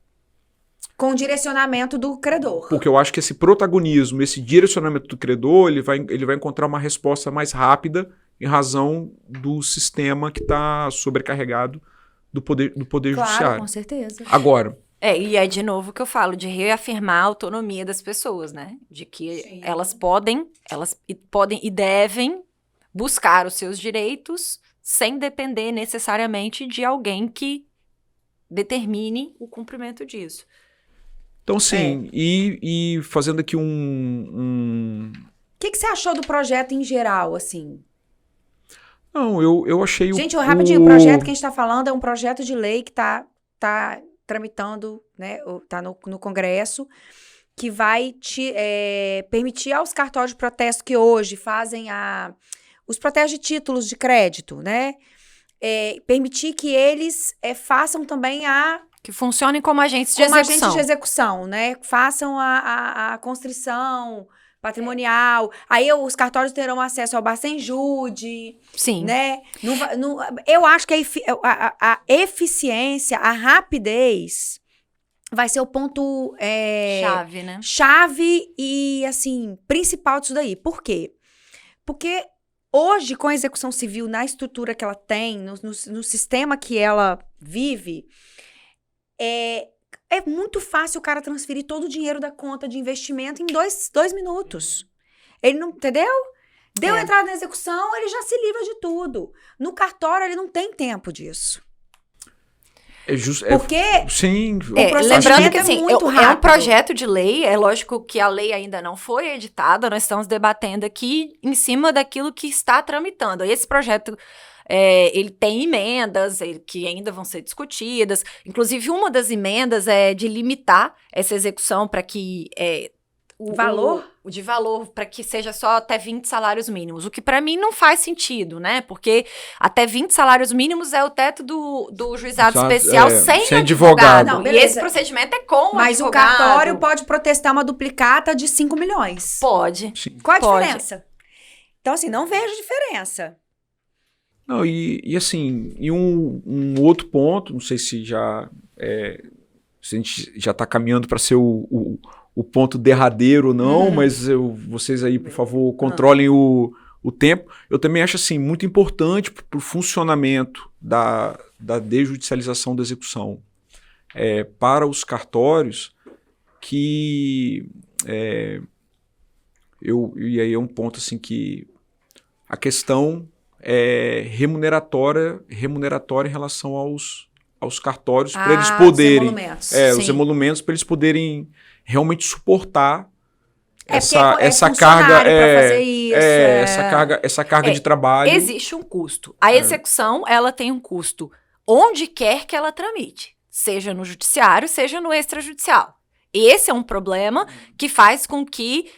Com o direcionamento do credor. Porque eu acho que esse protagonismo, esse direcionamento do credor, ele vai encontrar uma resposta mais rápida em razão do sistema que está sobrecarregado do poder judiciário. Claro, com certeza. Agora... E é de novo que eu falo, de reafirmar a autonomia das pessoas, né? De que elas podem e devem buscar os seus direitos sem depender necessariamente de alguém que determine o cumprimento disso. Então, sim, e fazendo aqui O que você achou do projeto em geral, assim? Não, eu achei Gente, rapidinho, o projeto que a gente está falando é um projeto de lei que está tramitando, né, está no Congresso, que vai permitir aos cartórios de protesto que hoje fazem os protestos de títulos de crédito, né, permitir que eles façam também que funcionem como agentes de execução, né? Façam a constrição patrimonial. Aí os cartórios terão acesso ao Bacenjude. Sim. Né? Eu acho que a eficiência, a rapidez vai ser o ponto chave, né? Chave e, assim, principal disso daí. Por quê? Porque hoje, com a execução civil, na estrutura que ela tem, no sistema que ela vive... É muito fácil o cara transferir todo o dinheiro da conta de investimento em dois minutos. Ele não... Entendeu? Deu entrada na execução, ele já se livra de tudo. No cartório, ele não tem tempo disso. Porque... Sim. Lembrando que assim, muito rápido. É um projeto de lei, é lógico que a lei ainda não foi editada, nós estamos debatendo aqui em cima daquilo que está tramitando. Esse projeto... ele tem emendas que ainda vão ser discutidas. Inclusive, uma das emendas é de limitar essa execução para que... o valor para que seja só até 20 salários mínimos. O que para mim não faz sentido, né? Porque até 20 salários mínimos é o teto do juizado especial sem advogado. Não, e esse procedimento é com Mas advogado. O cartório pode protestar uma duplicata de 5 milhões. Pode. Sim. Qual a diferença? Então, assim, não vejo diferença. Não, assim, um outro ponto, não sei se se a gente já está caminhando para ser o ponto derradeiro ou não, mas vocês aí, por favor, controlem o tempo. Eu também acho, assim, muito importante para o funcionamento da desjudicialização da execução para os cartórios que... e aí é um ponto, assim, que a questão... remuneratória em relação aos cartórios para eles poderem... Os emolumentos para eles poderem realmente suportar essa carga... fazer isso, essa carga de trabalho. Existe um custo. A execução, ela tem um custo onde quer que ela tramite. Seja no judiciário, seja no extrajudicial. Esse é um problema que faz com que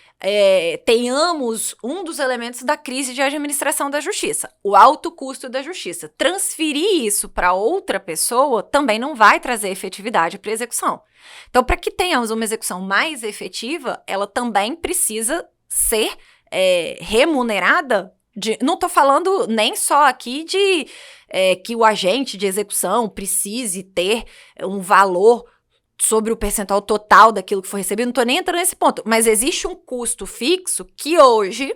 tenhamos um dos elementos da crise de administração da justiça, o alto custo da justiça. Transferir isso para outra pessoa também não vai trazer efetividade para a execução. Então, para que tenhamos uma execução mais efetiva, ela também precisa ser remunerada. Não estou falando nem só aqui de que o agente de execução precise ter um valor sobre o percentual total daquilo que foi recebido, não tô nem entrando nesse ponto, mas existe um custo fixo que hoje,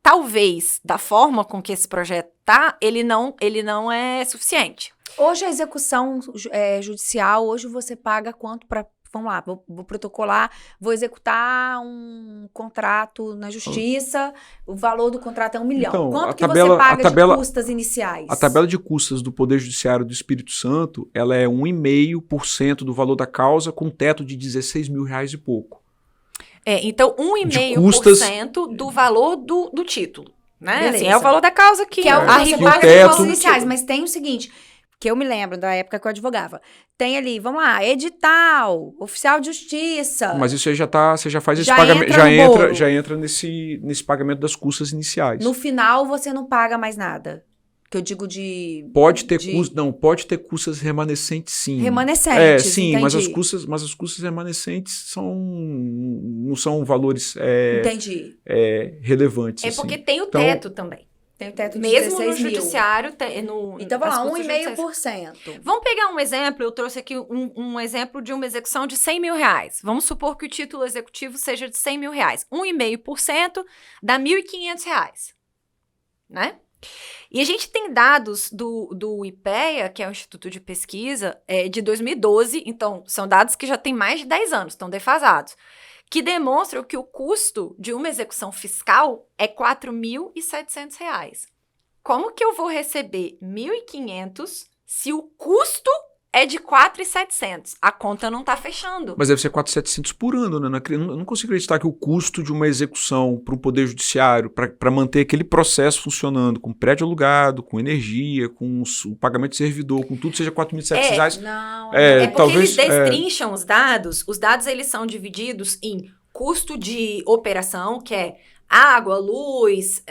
talvez, da forma com que esse projeto tá, ele não é suficiente. Hoje a execução judicial, hoje você paga quanto para... Vamos lá, vou protocolar, vou executar um contrato na justiça, o valor do contrato é 1 milhão. Então, Quanto que você paga de custas iniciais? A tabela de custas do Poder Judiciário do Espírito Santo, ela é 1,5% do valor da causa, com teto de R$16 mil e pouco. Então, 1,5% do valor do título. Né? Assim, é o valor da causa que é o que você paga de custas iniciais. Mas tem o seguinte... que eu me lembro da época que eu advogava. Tem ali, vamos lá, edital, oficial de justiça. Mas isso aí você já faz esse Já pagamento, entra já entra nesse pagamento das custas iniciais. No final, você não paga mais nada. Que eu digo de... Pode ter custas remanescentes, sim. Remanescentes, sim, entendi. mas as custas remanescentes não são valores entendi. relevantes. É porque assim. tem o teto também. Tem o teto de Mesmo 16 no mil. judiciário, Então, vamos lá, 1,5%. Vamos pegar um exemplo, eu trouxe aqui um exemplo de uma execução de R$100 mil. Vamos supor que o título executivo seja de R$100 mil. 1,5% dá R$1.500, né? E a gente tem dados do IPEA, que é o Instituto de Pesquisa, de 2012, então são dados que já têm mais de 10 anos, estão defasados, que demonstram que o custo de uma execução fiscal é R$4.700. Como que eu vou receber R$1.500 se o custo é de R$4.700? A conta não está fechando. Mas deve ser R$4.700 por ano, né? Eu não consigo acreditar que o custo de uma execução para um poder judiciário, para manter aquele processo funcionando, com prédio alugado, com energia, com o pagamento de servidor, com tudo, seja R$4.700. Não. Porque talvez, eles destrincham os dados eles são divididos em custo de operação, que é água, luz,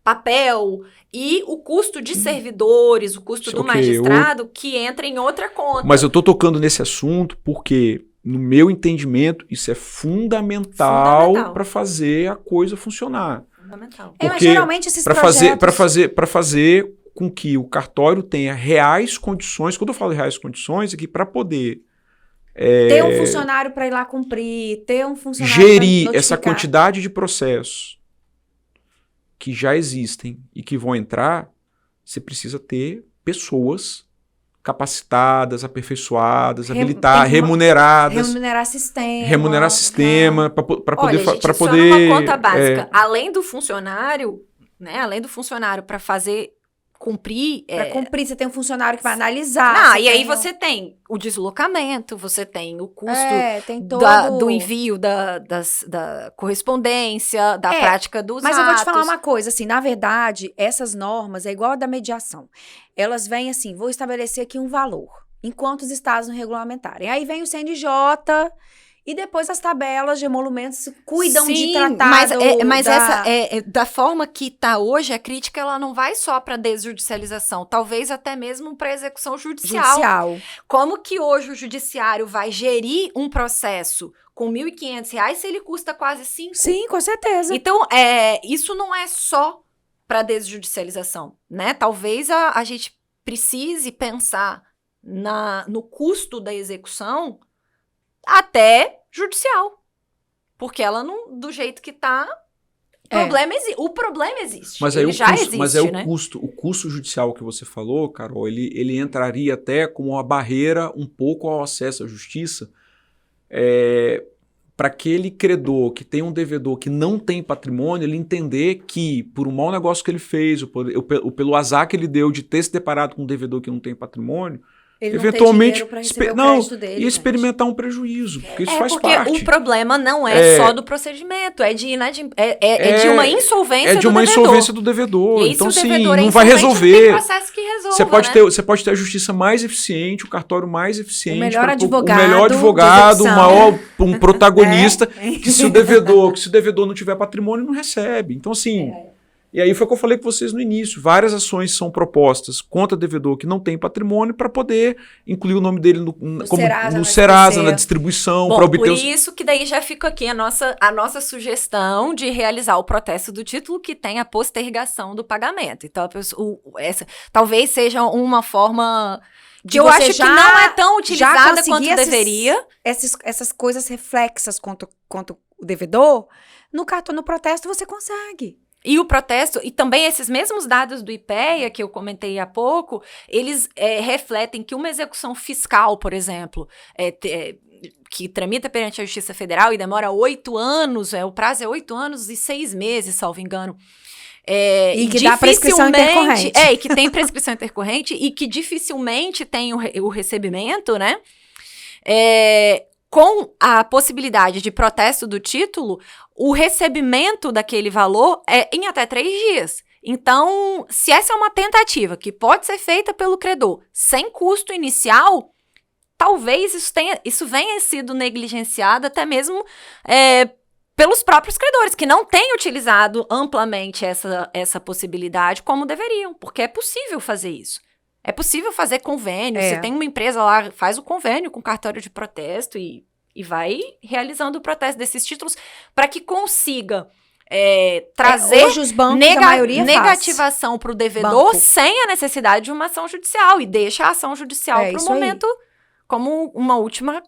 papel, e o custo de servidores, o custo do magistrado, que entra em outra conta. Mas eu estou tocando nesse assunto porque, no meu entendimento, isso é fundamental para fazer a coisa funcionar. Fundamental. Mas geralmente esses projetos... Para fazer com que o cartório tenha reais condições, quando eu falo reais condições, é que para poder... ter um funcionário para ir lá cumprir, ter um funcionário gerir essa quantidade de processos que já existem e que vão entrar, você precisa ter pessoas capacitadas, aperfeiçoadas, remuneradas. Remunerar sistema. Para poder... Só numa conta básica. Além do funcionário, né? Além do funcionário para fazer... cumprir... Para cumprir, você tem um funcionário que vai analisar. E aí você tem o deslocamento, você tem o custo tem do envio da correspondência, da prática dos atos. Mas eu vou te falar uma coisa, assim, na verdade, essas normas é igual a da mediação. Elas vêm assim, vou estabelecer aqui um valor, enquanto os estados não regulamentarem. Aí vem o CNJ... E depois as tabelas de emolumentos cuidam de tratar da forma que está hoje, a crítica ela não vai só para desjudicialização, talvez até mesmo para execução judicial. Como que hoje o judiciário vai gerir um processo com R$1.500 se ele custa quase 5? Sim, com certeza. Então, isso não é só para desjudicialização, né? Talvez a gente precise pensar no custo da execução até judicial. Porque ela não, do jeito que tá, o problema existe. Mas aí existe, né? O custo judicial que você falou, Carol, ele entraria até como uma barreira um pouco ao acesso à justiça, para aquele credor que tem um devedor que não tem patrimônio, ele entender que, por um mau negócio que ele fez, ou pelo azar que ele deu de ter se deparado com um devedor que não tem patrimônio, ele eventualmente e experimentar um prejuízo, porque isso faz parte. Porque o problema não é só do procedimento, é de uma insolvência do devedor. É de uma insolvência do devedor. E então, se o devedor não vai resolver. Não tem processo que resolva, você pode ter a justiça mais eficiente, o cartório mais eficiente, o melhor advogado, um protagonista, que se o devedor não tiver patrimônio, não recebe. Então, assim... E aí foi o que eu falei com vocês no início. Várias ações são propostas contra devedor que não tem patrimônio para poder incluir o nome dele no Serasa, na distribuição. Bom, por isso que daí já fica aqui a nossa sugestão de realizar o protesto do título que tem a postergação do pagamento. Então, talvez seja uma forma que eu acho que não é tão utilizada quanto deveria. Essas coisas reflexas quanto o devedor, no cartão no protesto você consegue. E o protesto, e também esses mesmos dados do IPEA, que eu comentei há pouco, eles refletem que uma execução fiscal, por exemplo, que tramita perante a Justiça Federal e demora 8 anos, o prazo é 8 anos e 6 meses, salvo engano. E que dá prescrição intercorrente. E que tem prescrição intercorrente e que dificilmente tem o recebimento, né? Com a possibilidade de protesto do título, o recebimento daquele valor é em até 3 dias. Então, se essa é uma tentativa que pode ser feita pelo credor sem custo inicial, talvez isso venha sido negligenciado até mesmo pelos próprios credores, que não têm utilizado amplamente essa possibilidade como deveriam, porque é possível fazer isso. É possível fazer convênio. Você tem uma empresa lá, faz o convênio com cartório de protesto e vai realizando o protesto desses títulos para que consiga trazer hoje os bancos, a maioria negativação para o devedor sem a necessidade de uma ação judicial e deixa a ação judicial para o momento como uma última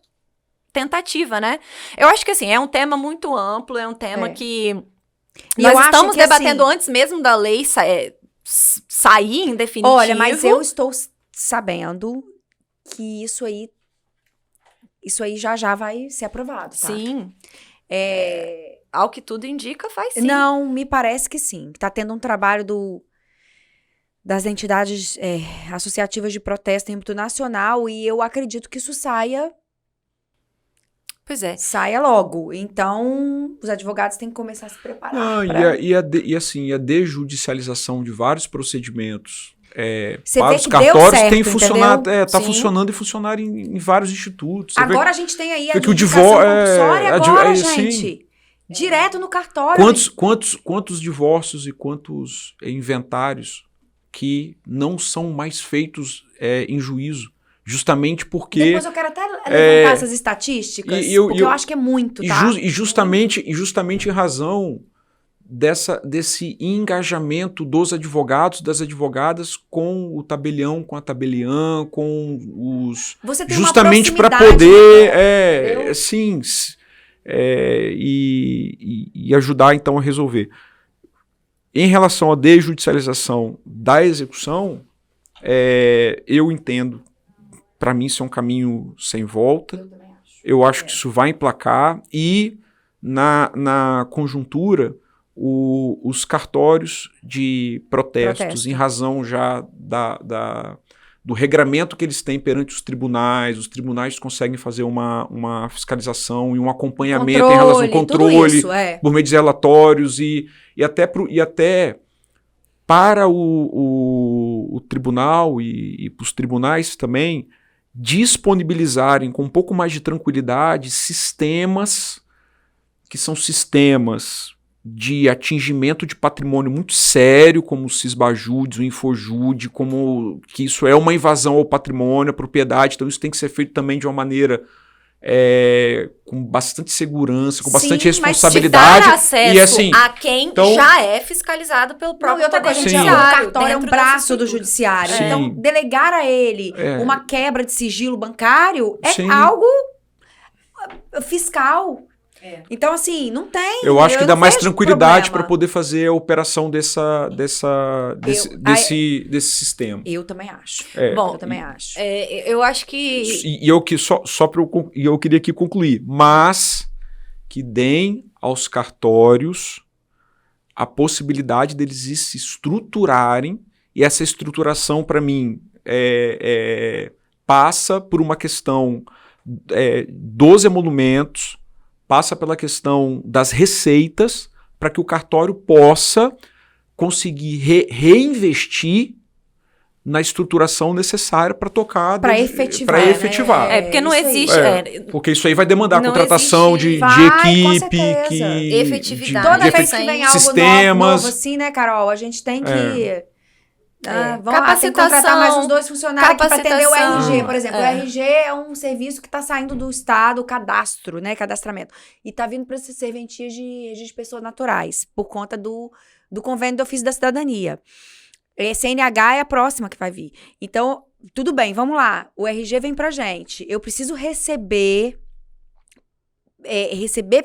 tentativa, né? Eu acho que assim, é um tema muito amplo, é um tema que nós estamos debatendo antes mesmo da lei sair em definitivo. Olha, mas eu estou sabendo que isso aí já vai ser aprovado, tá? Sim. Ao que tudo indica, faz sim. Não, me parece que sim. Tá tendo um trabalho das entidades associativas de protesto em âmbito nacional e eu acredito que isso saia. Pois é. Saia logo. Então, os advogados têm que começar a se preparar. A desjudicialização de vários procedimentos Você para vê os que cartórios deu certo, tem funcionado, Sim. funcionando e funcionar em vários institutos. Você agora a gente tem aí a que o judicação compulsória agora, gente. Direto no cartório. Quantos divórcios e quantos inventários que não são mais feitos em juízo? Justamente porque... Depois eu quero até levantar essas estatísticas, porque eu acho que é muito, tá? E justamente em razão desse engajamento dos advogados, das advogadas com o tabelião, com a tabeliã, com os... Você tem justamente uma para poder, e ajudar então a resolver. Em relação à desjudicialização da execução, eu entendo. Para mim, isso é um caminho sem volta. Eu acho que isso vai emplacar. E, na conjuntura, os cartórios de protestos, em razão já do regramento que eles têm perante os tribunais conseguem fazer uma fiscalização e um acompanhamento em relação ao controle, por meio de relatórios e até para o tribunal e para os tribunais também disponibilizarem com um pouco mais de tranquilidade sistemas que são sistemas de atingimento de patrimônio muito sério, como o Cisbajudes, o Infojude, como que isso é uma invasão ao patrimônio, à propriedade, então isso tem que ser feito também de uma maneira com bastante segurança, com bastante responsabilidade. Mas acesso e assim, a quem já é fiscalizado pelo próprio Poder Judiciário. O cartório é um braço do judiciário. Sim. Então, delegar a ele uma quebra de sigilo bancário é algo fiscal. Então, assim, não tem. Eu acho que dá mais tranquilidade para poder fazer a operação desse sistema. Eu também acho. Bom, eu também acho. Eu acho que... Eu queria aqui concluir, mas que deem aos cartórios a possibilidade deles se estruturarem, e essa estruturação, para mim, passa por uma questão dos emolumentos, passa pela questão das receitas, para que o cartório possa conseguir reinvestir na estruturação necessária para tocar... Para efetivar. Porque não existe... porque isso aí vai demandar contratação de equipe, efetividade. Toda vez que vem algo sistemas, novo assim, né, Carol? A gente tem que... vamos lá, tem que contratar mais uns 2 funcionários aqui para atender o RG, por exemplo. O RG é um serviço que está saindo do Estado, o cadastro, né, cadastramento. E está vindo para essas serventias de registro de pessoas naturais, por conta do convênio do ofício da cidadania. CNH é a próxima que vai vir. Então, tudo bem, vamos lá. O RG vem pra gente. Eu preciso receber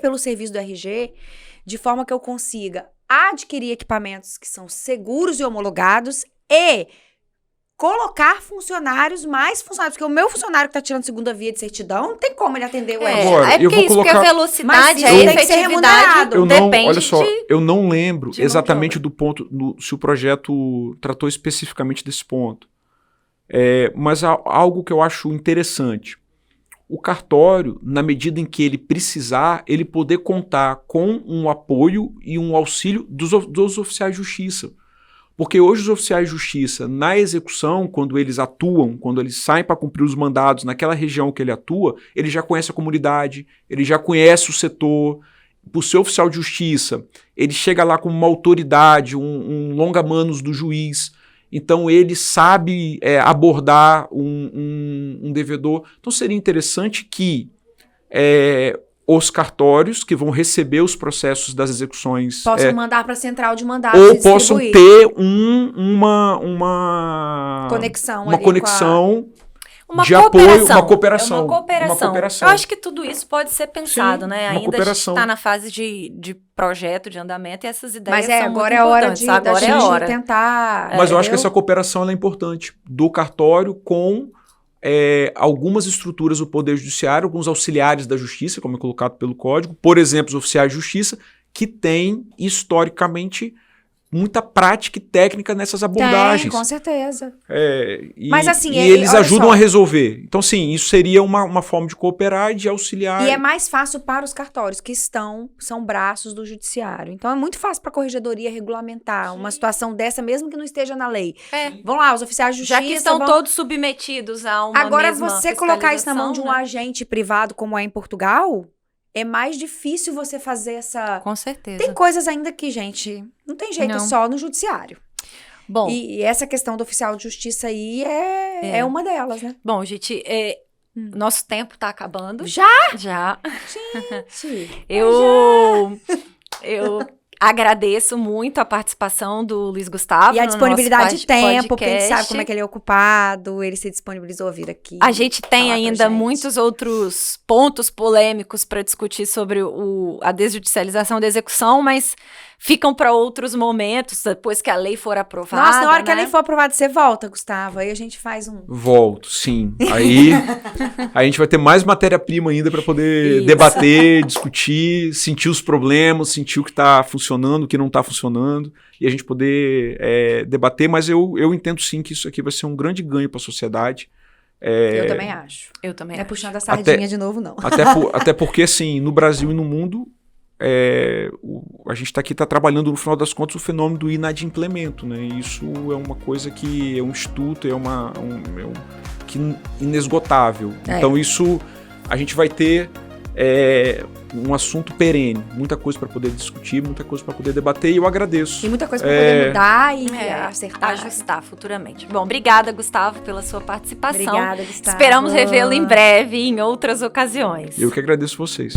pelo serviço do RG de forma que eu consiga adquirir equipamentos que são seguros e homologados e colocar mais funcionários, porque o meu funcionário que tá tirando segunda via de certidão, não tem como ele atender o RG. Agora, porque eu vou isso, porque a colocar- velocidade, Mas a isso tem que ser efetividade remunerado. depende olha só, eu não lembro de mão de exatamente obra. do ponto, se o projeto tratou especificamente desse ponto. Mas há algo que eu acho interessante. O cartório, na medida em que ele precisar, ele poder contar com um apoio e um auxílio dos oficiais de justiça. Porque hoje os oficiais de justiça, na execução, quando eles atuam, quando eles saem para cumprir os mandados naquela região que ele atua, ele já conhece a comunidade, ele já conhece o setor. Por ser oficial de justiça, ele chega lá como uma autoridade, um longa-manos do juiz. Então ele sabe abordar um devedor. Então seria interessante que os cartórios que vão receber os processos das execuções Possam mandar para a central de mandados ou e possam distribuir. ter uma Conexão uma ali conexão Uma de cooperação. apoio, uma cooperação. É uma cooperação. Uma cooperação. Eu acho que tudo isso pode ser pensado, Sim, né? uma Ainda cooperação. está na fase de projeto, de andamento, e essas ideias Mas são agora muito é hora importantes. da Agora é gente hora. tentar. Mas eu acho que entendeu? essa cooperação ela é importante do cartório com algumas estruturas do Poder Judiciário, alguns auxiliares da Justiça, como é colocado pelo Código, por exemplo, os oficiais de Justiça, que têm historicamente muita prática e técnica nessas abordagens. Tem, com certeza. E, Mas, assim, e eles olha ajudam só. a resolver. Então, sim, isso seria uma forma de cooperar e de auxiliar. E é mais fácil para os cartórios, que são braços do judiciário. Então, é muito fácil para a corregedoria regulamentar uma situação dessa, mesmo que não esteja na lei. Vão lá, os oficiais de justiça... Já que estão vão... todos submetidos a uma Agora, mesma você colocar isso na mão de um fiscalização, né? agente privado, como é em Portugal, é mais difícil você fazer essa... Com certeza. Tem coisas ainda que, gente, não tem jeito, é Não. só no judiciário. Bom, E essa questão do oficial de justiça aí é uma delas, né? bom, gente, nosso tempo está acabando. Já? Já. Gente, Eu agradeço muito a participação do Luiz Gustavo. e a no disponibilidade nosso de tempo, porque a gente podcast. sabe como é que ele é ocupado, ele se disponibilizou a vir aqui. A gente tem falar pra ainda gente. muitos outros pontos polêmicos para discutir sobre a desjudicialização da execução, mas ficam para outros momentos, depois que a lei for aprovada. Nossa, na hora que a né? lei for aprovada, você volta, Gustavo. Aí a gente faz um... Volto, sim. Aí a gente vai ter mais matéria-prima ainda para poder Isso. debater, discutir, sentir os problemas, sentir o que está funcionando, o que não está funcionando, e a gente poder debater. Mas eu entendo sim que isso aqui vai ser um grande ganho para a sociedade. Eu também acho. Eu também Não é acho. puxando a sardinha de novo, não. Até porque, assim, no Brasil e no mundo, a gente está trabalhando, no final das contas, o fenômeno do inadimplemento, né? Isso é uma coisa que é um instituto, inesgotável. Então, isso a gente vai ter um assunto perene, muita coisa para poder discutir, muita coisa para poder debater, e eu agradeço. E muita coisa pra poder mudar e Tá acertar. ajustar futuramente. Bom, obrigada, Gustavo, pela sua participação. Obrigada, Gustavo. Esperamos revê-lo em breve em outras ocasiões. Eu que agradeço vocês.